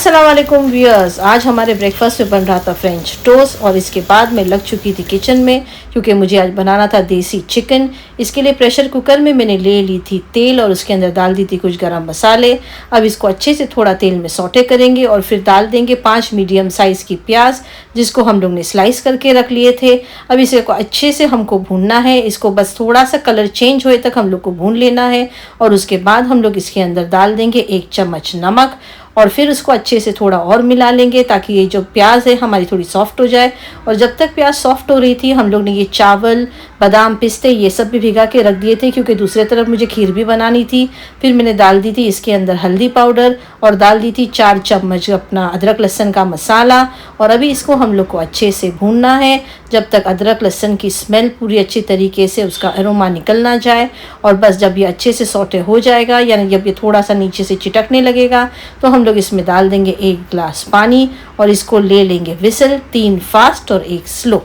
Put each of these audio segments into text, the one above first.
अस्सलाम वालेकुम व्यूअर्स। आज हमारे ब्रेकफास्ट में बन रहा था फ्रेंच टोस्ट और इसके बाद मैं लग चुकी थी किचन में क्योंकि मुझे आज बनाना था देसी चिकन। इसके लिए प्रेशर कुकर में मैंने ले ली थी तेल और उसके अंदर डाल दी थी कुछ गरम मसाले। अब इसको अच्छे से थोड़ा तेल में सौटे करेंगे और फिर डाल देंगे 5 मीडियम साइज़ की प्याज जिसको हम लोग ने स्लाइस करके रख लिए थे। अब इसे को अच्छे से हमको भूनना है। इसको बस थोड़ा सा कलर चेंज होए तक हम लोग को भून लेना है और उसके बाद हम लोग इसके अंदर डाल देंगे 1 चम्मच नमक और फिर उसको अच्छे से थोड़ा और मिला लेंगे ताकि ये जो प्याज है हमारी थोड़ी सॉफ्ट हो जाए। और जब तक प्याज सॉफ्ट हो रही थी हम लोग ने ये चावल, बादाम, पिस्ते ये सब भी भिगा के रख दिए थे क्योंकि दूसरी तरफ मुझे खीर भी बनानी थी। फिर मैंने डाल दी थी इसके अंदर हल्दी पाउडर और डाल दी थी 4 चम्मच अपना अदरक लहसुन का मसाला। और अभी इसको हम लोग को अच्छे से भूनना है जब तक अदरक लहसुन की स्मेल पूरी अच्छी तरीके से उसका अरोमा निकल ना जाए। और बस जब ये अच्छे से सौटे हो जाएगा यानी जब ये थोड़ा सा नीचे से चिटकने लगेगा तो हम लोग इसमें डाल देंगे 1 गिलास पानी और इसको ले लेंगे विसल, 3 फास्ट और 1 स्लो।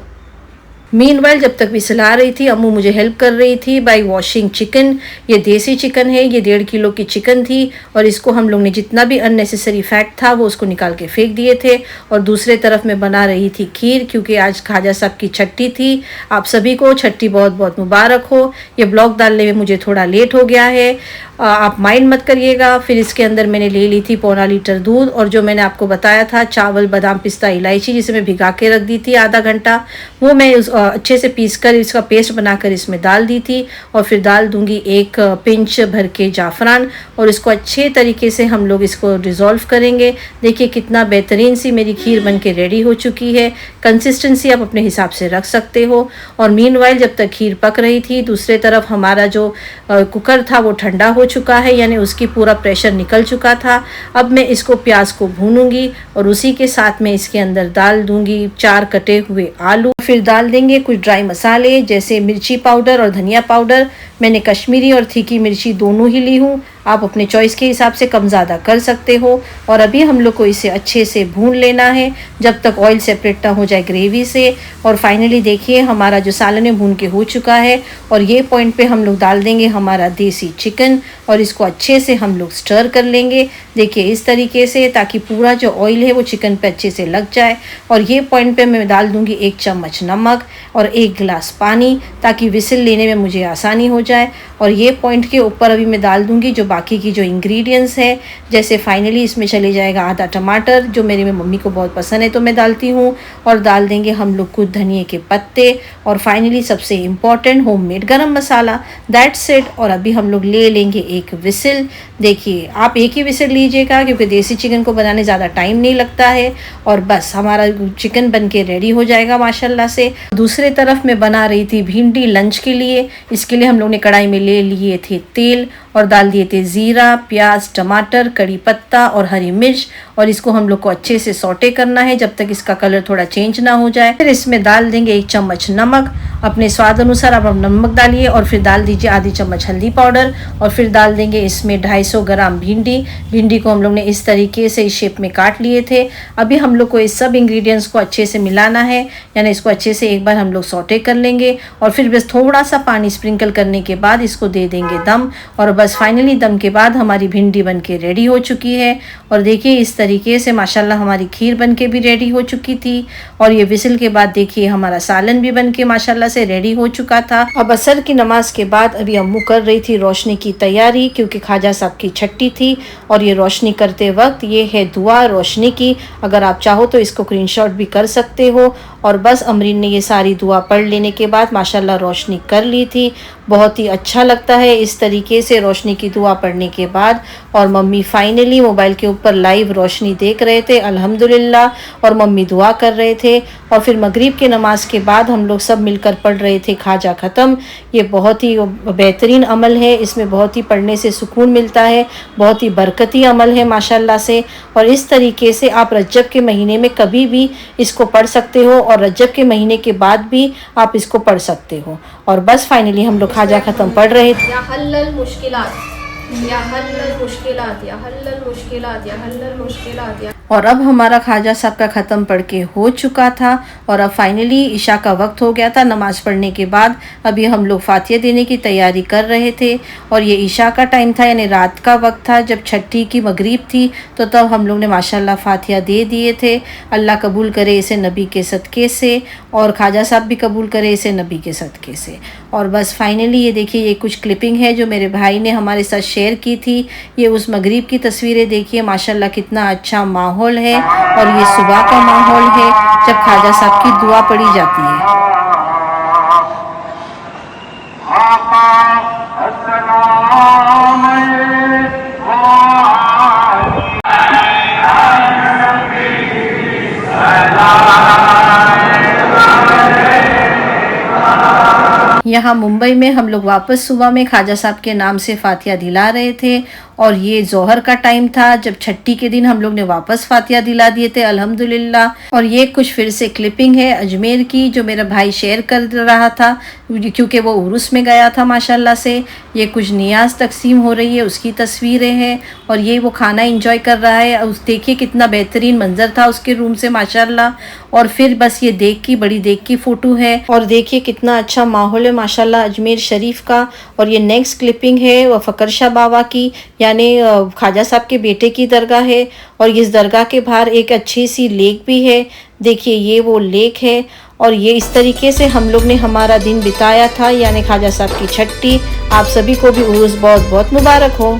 मीनवाइल जब तक विसल आ रही थी अम्मू मुझे हेल्प कर रही थी बाय वॉशिंग चिकन। ये देसी चिकन है, ये 1.5 किलो की चिकन थी और इसको हम लोग ने जितना भी अननेसेसरी फैट था वो उसको निकाल के फेंक दिए थे। और दूसरे तरफ मैं बना रही थी खीर क्योंकि आज ख्वाजा साहब की छठी थी। आप सभी को छठी बहुत बहुत मुबारक हो। ये ब्लॉग डालने में मुझे थोड़ा लेट हो गया है, आप माइंड मत करिएगा। फिर इसके अंदर मैंने ले ली थी 1.25 लीटर दूध और जो मैंने आपको बताया था चावल, बादाम, पिस्ता, इलायची जिसे मैं भिगा के रख दी थी आधा घंटा, वो मैं अच्छे से पीस कर इसका पेस्ट बनाकर इसमें डाल दी थी। और फिर डाल दूंगी 1 पिंच भर के जाफ़रान और इसको अच्छे तरीके से हम लोग इसको डिज़ोल्व करेंगे। देखिए कितना बेहतरीन सी मेरी खीर बन के रेडी हो चुकी है। कंसिस्टेंसी आप अपने हिसाब से रख सकते हो। और मीनवाइल जब तक खीर पक रही थी दूसरे तरफ हमारा जो कुकर था वो ठंडा हो चुका है यानी उसकी पूरा प्रेशर निकल चुका था। अब मैं इसको प्याज को भूनूंगी और उसी के साथ में इसके अंदर डाल दूंगी 4 कटे हुए आलू। फिर डाल देंगे कुछ ड्राई मसाले जैसे मिर्ची पाउडर और धनिया पाउडर। मैंने कश्मीरी और तीखी मिर्ची दोनों ही ली हूँ, आप अपने चॉइस के हिसाब से कम ज़्यादा कर सकते हो। और अभी हम लोग को इसे अच्छे से भून लेना है जब तक ऑयल सेपरेट ना हो जाए ग्रेवी से। और फाइनली देखिए हमारा जो सालन है भून के हो चुका है और ये पॉइंट पे हम लोग डाल देंगे हमारा देसी चिकन और इसको अच्छे से हम लोग स्टर कर लेंगे। देखिए इस तरीके से ताकि पूरा जो ऑयल है वो चिकन पे अच्छे से लग जाए। और ये पॉइंट पे मैं डाल दूंगी 1 चम्मच नमक और 1 गिलास पानी ताकि विसिल लेने में मुझे आसानी हो जाए। और ये पॉइंट के ऊपर अभी मैं डाल दूंगी जो बाकी की जो इंग्रेडिएंट्स है, जैसे फाइनली इसमें चले जाएगा आधा टमाटर जो मेरी मम्मी को बहुत पसंद है तो मैं डालती हूँ। और डाल देंगे हम लोग कुछ धनिए के पत्ते और फाइनली सबसे इम्पॉर्टेंट होममेड गरम मसाला, दैट्स इट। और अभी हम लोग ले लेंगे 1 विसिल। देखिए आप 1 ही विसिल लीजिएगा क्योंकि देसी चिकन को बनाने ज़्यादा टाइम नहीं लगता है। और बस हमारा चिकन बन के रेडी हो जाएगा माशाल्लाह से। दूसरे तरफ मैं बना रही थी भिंडी लंच के लिए। इसके लिए हम लोग ने कढ़ाई में ले लिए थे तेल और डाल दिए थे ज़ीरा, प्याज, टमाटर, कड़ी पत्ता और हरी मिर्च। और इसको हम लोग को अच्छे से सौटे करना है जब तक इसका कलर थोड़ा चेंज ना हो जाए। फिर इसमें डाल देंगे 1 चम्मच नमक, अपने स्वाद अनुसार आप नमक डालिए। और फिर डाल दीजिए आधी चम्मच हल्दी पाउडर और फिर डाल देंगे इसमें 250 ग्राम भिंडी को हम लोग ने इस तरीके से इस शेप में काट लिए थे। अभी हम लोग को इस सब इंग्रेडिएंट्स को अच्छे से मिलाना है यानी इसको अच्छे से एक बार हम लोग सौटे कर लेंगे और फिर बस थोड़ा सा पानी स्प्रिंकल करने के बाद इसको दे देंगे दम। और बस फाइनली दम के बाद हमारी भिंडी बन के रेडी हो चुकी है। और देखिए इस तरीके से माशाल्लाह हमारी खीर बन के भी रेडी हो चुकी थी। और ये विसिल के बाद देखिए हमारा सालन भी बन के माशाल्लाह से रेडी हो चुका था। अब असर की नमाज के बाद अभी अम्मू कर रही थी रोशनी की तैयारी क्योंकि ख्वाजा साहब की छठी थी। और ये रोशनी करते वक्त ये है दुआ रोशनी की, अगर आप चाहो तो इसको स्क्रीनशॉट भी कर सकते हो। और बस अमरीन ने ये सारी दुआ पढ़ लेने के बाद माशाल्लाह रोशनी कर ली थी। बहुत ही अच्छा लगता है इस तरीके से रोशनी की दुआ पढ़ने के बाद। और मम्मी फाइनली मोबाइल के ऊपर लाइव रोशनी देख रहे थे अल्हम्दुलिल्लाह और मम्मी दुआ कर रहे थे। और फिर मगरिब के नमाज के बाद हम लोग सब मिलकर पढ़ रहे थे ख्वाजा ख़त्म। ये बहुत ही बेहतरीन अमल है, इसमें बहुत ही पढ़ने से सुकून मिलता है, बहुत ही बरकती अमल है माशाल्लाह से। और इस तरीके से आप रजब के महीने में कभी भी इसको पढ़ सकते हो और रजब के महीने के बाद भी आप इसको पढ़ सकते हो। और बस फाइनली हम लोग ख्वाजा ख़त्म पढ़ रहे थे। या हल्लल मुश्किलात, या हल्लल मुश्किलात, या हल्लल मुश्किलात, या हल्लल मुश्किलात। और अब हमारा ख्वाजा साहब का ख़त्म पढ़ के हो चुका था और अब फाइनली इशा का वक्त हो गया था। नमाज़ पढ़ने के बाद अभी हम लोग फातिया देने की तैयारी कर रहे थे और ये इशा का टाइम था, यानी रात का वक्त था जब छठी की मगरिब थी। तो तब हम लोग ने माशाल्लाह फातिया दे दिए थे। अल्लाह कबूल करे इसे नबी के सदक़े से और ख्वाजा साहब भी कबूल करे इसे नबी के सदक़े से। और बस फाइनली ये देखिए, ये कुछ क्लिपिंग है जो मेरे भाई ने हमारे साथ शेयर की थी। ये उस मगरिब की तस्वीरें देखिए, माशाल्लाह कितना अच्छा माहौल है और ये सुबह का माहौल है जब ख्वाजा साहब की दुआ पढ़ी जाती है। यहाँ मुंबई में हम लोग वापस सुबह में ख्वाजा साहब के नाम से फातिया दिला रहे थे और ये ज़ोहर का टाइम था जब छठी के दिन हम लोग ने वापस फातिया दिला दिए थे अल्हम्दुलिल्लाह। और ये कुछ फिर से क्लिपिंग है अजमेर की जो मेरा भाई शेयर कर रहा था क्योंकि वो उर्स में गया था माशाल्लाह से। ये कुछ नियाज तकसीम हो रही है उसकी तस्वीरें हैं और ये वो खाना एंजॉय कर रहा है। उस देखिए कितना बेहतरीन मंजर था उसके रूम से माशाल्लाह। और फिर बस ये बड़ी देख की फ़ोटो है और देखिए कितना अच्छा माहौल है माशाल्लाह अजमेर शरीफ का। और ये नेक्स्ट क्लिपिंग है वो फ़कर शाह बाबा की, यानी ख्वाजा साहब के बेटे की दरगाह है और इस दरगाह के बाहर एक अच्छी सी लेक भी है। देखिए ये वो लेक है और ये इस तरीके से हम लोग ने हमारा दिन बिताया था, यानी ख्वाजा साहब की छठी। आप सभी को भी उर्स बहुत बहुत मुबारक हो।